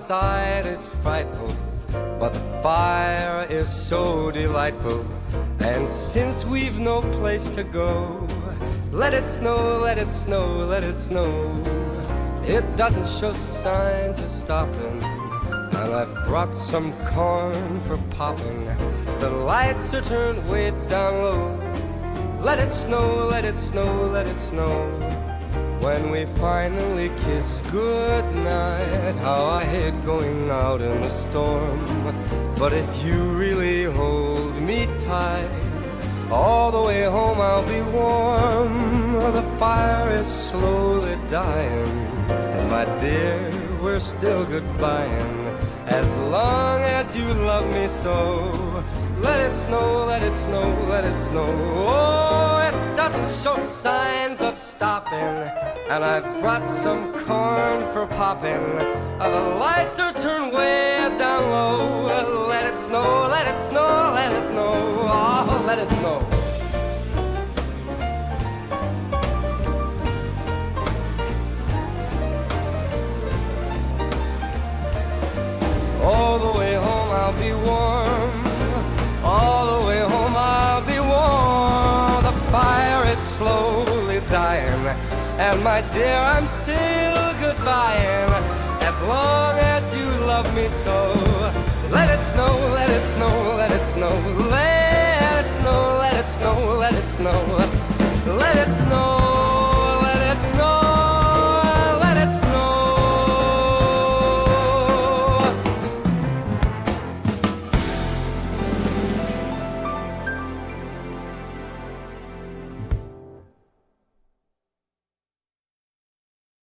outside is frightful, but the fire is so delightful. And since we've no place to go, let it snow, let it snow, let it snow. It doesn't show signs of stopping, and I've brought some corn for popping. The lights are turned way down low. Let it snow, let it snow, let it snow. When we finally kiss goodnight, how I hate going out in the storm. But if you really hold me tight, all the way home I'll be warm. The fire is slowly dying, and my dear, we're still goodbying. As long as you love me so, let it snow, let it snow, let it snow. Oh, it doesn't show signs of stopping, and I've brought some corn for popping. The lights are turned way down low. Let it snow, let it snow, let it snow. Oh, let it snow. All the way home I'll be warm. All the way home I'll be warm. The fire is slowly dying, and my dear, I'm still goodbying. As long as you love me so, let it snow, let it snow, let it snow. Let it snow, let it snow, let it snow.